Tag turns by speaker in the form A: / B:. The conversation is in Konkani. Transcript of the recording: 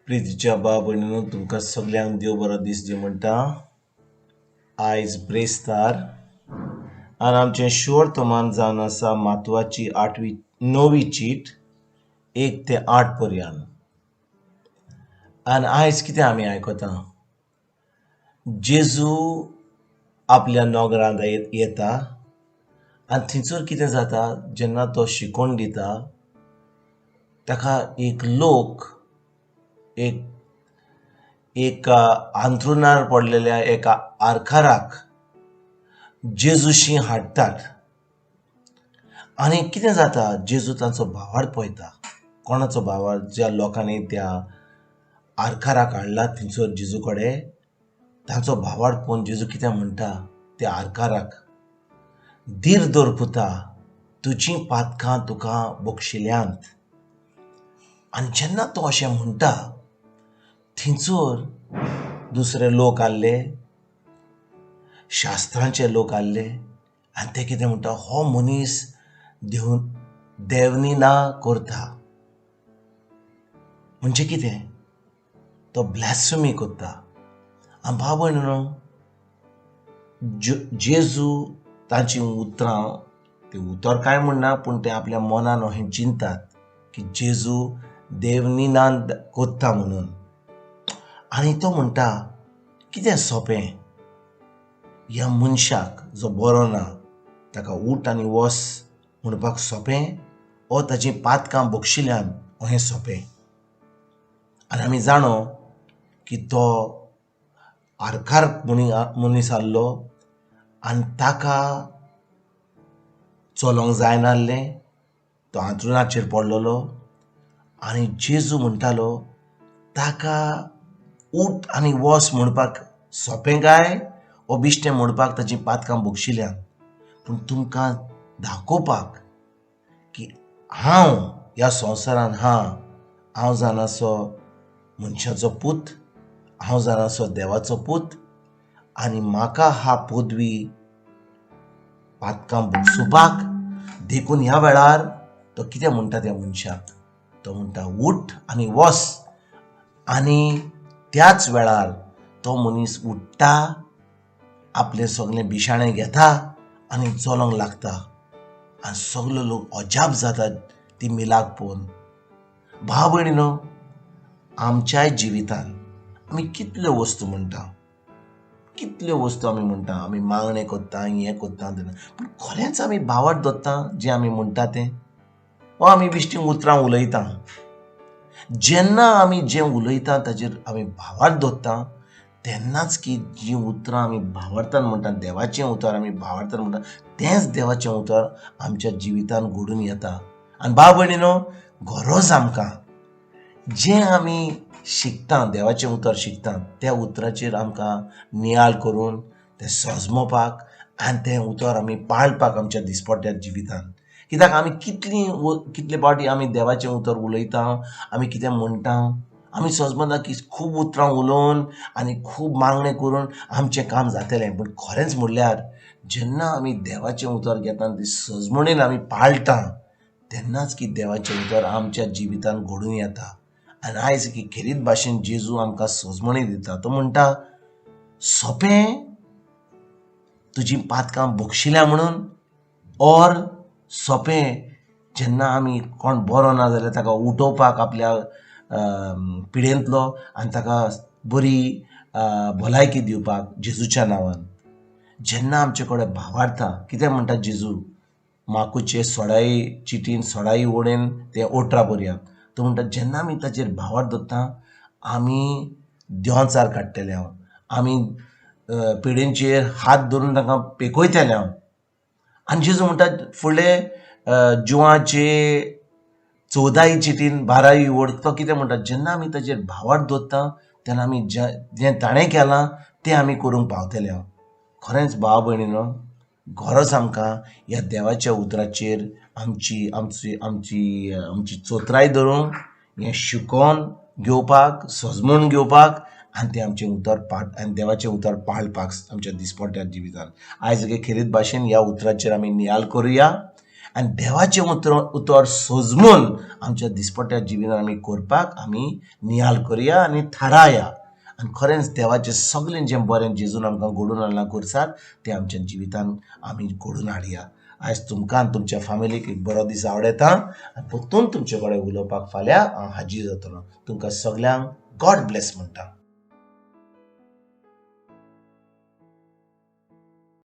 A: प्रितीच्या भयणीनो तुमकां सगळ्यांक देव बरो दीस दी म्हणटा. आयज ब्रेस्तार आनी आमचें शोर्तमान जावन आसा म्हत्वाची 9वी चीट 1 ते 8 पर्यंत. आनी आयज कितें आमी आयकता, जेजू आपल्या नोकरांत येता आनी थंयसर कितें जाता, जेन्ना तो शिकोवन दिता ताका एक लोक एक अंथरुणार पडलेल्या एका आरकाराक जेजूशी हाडटात. आनी कितें जाता, जेजू तांचो भावार्थ पळयता. कोणाचो भावार्थ? ज्या लोकांनी त्या आरकाराक हाडला थंयसर जेजू कडेन, तांचो भावार्थ पळोवन जेजू कितें म्हणटा त्या आरकाराक, धीर धर पुता, तुजीं पातकां तुका बक्षिल्यांत. आनी जेन्ना तो अशें म्हणटा, थंयसर दुसरे लोक आसले, शास्त्रांचे लोक आसले, आनी ते कितें म्हणटा, हो मनीस देवनी ना करता. म्हणजे कितें? तो ब्लॅस्फेमी करता. आनी भाव भयणीनो, जेजू तांची उतरां, ते उतर कांय म्हणना, पूण ते आपल्या मनान अशें चिंतात की जेजू देवनिदान करता म्हणून. आनी तो म्हणटा, कितें सोंपें, ह्या मनशाक जो बरो ना ताका उठ आनी वच म्हणपाक सोंपें, ओ ताची पातकां बक्षिल्ल्यान अशें सोंपें. आनी आमी जाणो की तो आरकार मनीस आसलो आनी ताका चलोंक जायनासलें, तो अंथरुणाचेर पडलेलो. आनी जेजू म्हणटालो ताका उठ आनी वच म्हणपाक सोंपें काय ओ बिश्टें म्हणपाक ताची पातकां बक्षिल्ल्यान. पूण तुमकां दाखोवपाक की हांव ह्या संवसारांत हांव जावन आसो मनशाचो पूत, हांव जावन आसो देवाचो पूत, आनी म्हाका हा पदवी पातकां बक्षुपाक देखून ह्या वेळार तो कितें म्हणटा त्या मनशाक, तो म्हणटा उठ आनी वच. आनी त्याच वेळार तो मनीस उठ्ठा, आपलें सगळें बिशाणें घेता आनी चलोंक लागता. आनी सगळे लोक अजाप जातात ती मिलाक पळोवन. भाव भयणीनो, आमच्याय जिवितांत आमी कितल्यो वस्तू म्हणटा, कितल्यो वस्तू आमी म्हणटा, आमी मागणें करता, हें करता, पूण खरेंच आमी भावार्थ धरता जें आमी म्हणटा तें, वा आमी बिश्टीं उतरां उलयता. जेन्ना आमी जें उलयता ताजेर आमी भावार्थ धरता, तेन्नाच की जीं उतरां आमी भावार्थान म्हणटा, देवाचें उतर आमी भावार्थान म्हणटा, तेंच देवाचें उतर आमच्या जिवितांत घडून येता. आनी भाव भयणीनो, गरज आमकां जें आमी शिकता, देवाचें उतर शिकता, त्या उतराचेर आमकां नियाळ करून तें सजमोवपाक आनी तें उतर आमी पाळपाक आमच्या दिसपट्ट्या जिवितांत. कित्याक आमी कितले फावटी आमी देवाचें उतर उलयता, आमी कितें म्हणटा, आमी सजमता की खूब उतरां उलोवन आनी खूब मागणें करून आमचें काम जातलें. पूण खरेंच म्हणल्यार जेन्ना आमी देवाचें उतर घेता आनी ती सजमणीन आमी पाळटा, तेन्नाच की देवाचें उतर आमच्या जिवितांत घडून येता. आनी आयज की खेरीत भाशेन जेजू आमकां सजमणी दिता. तो म्हणटा, सोंपें तुजीं पातकां बक्षिल्ल्या म्हणून, ऑर सोंपें जेन्ना आमी कोण बरो ना जाल्यार ताका उठोवपाक आपल्या पिडेंतलो आनी ताका बरी भलायकी दिवपाक जेजूच्या नांवान. जेन्ना आमचे कडेन भावार्था, कितें म्हणटा जेजू, माकुचे सोडाई चिटीन सोडाई ओडेन ते 18 पर्यंत. तो म्हणटा जेन्ना आमी ताचेर भावार्थ धरता, आमी देंवचार काडटले हांव, आमी पिडेंचेर हात धरून तांकां पेकयतले हांव. आनी जेजू म्हणटा फुडले जुवाचे 14 चिटीन 12 ओड, तो कितें म्हणटा, जेन्ना आमी ताचेर भावार्थ धरता तेन्ना आमी जें ताणें केलां तें आमी करूंक पावतले हांव. खरेंच भाव भयणीनो, गरज आमकां ह्या देवाच्या उतराचेर आमची आमची आमची आमची चोत्राय धरूंक, हें शिकोवन घेवपाक, सजमून घेवपाक आनी तें आमचें उतर आनी देवाचें उतर पाळपाक आमच्या दिसपट्ट्या जिवितांत. आयज खेरीत भाशेन ह्या उतराचेर आमी नियाळ करुया आनी देवाचें उतर सोजमून आमच्या दिसपट्ट्या जिवितांत आमी करपाक आमी नियाल करया आनी थाराया आनी खरेंच देवाचें सगळें जें बरें जेजून आमकां घडोवन हाडलां खुर्सार तें आमच्या जिवितांत आमी घडोवन हाडया. आयज तुमकां आनी तुमच्या फॅमिलीक एक बरो दीस आवडेता आनी परतून तुमचे कडेन उलोवपाक फाल्यां हांव हाजीर जातलों. तुमकां सगळ्यांक गॉड ब्लेस म्हणटा.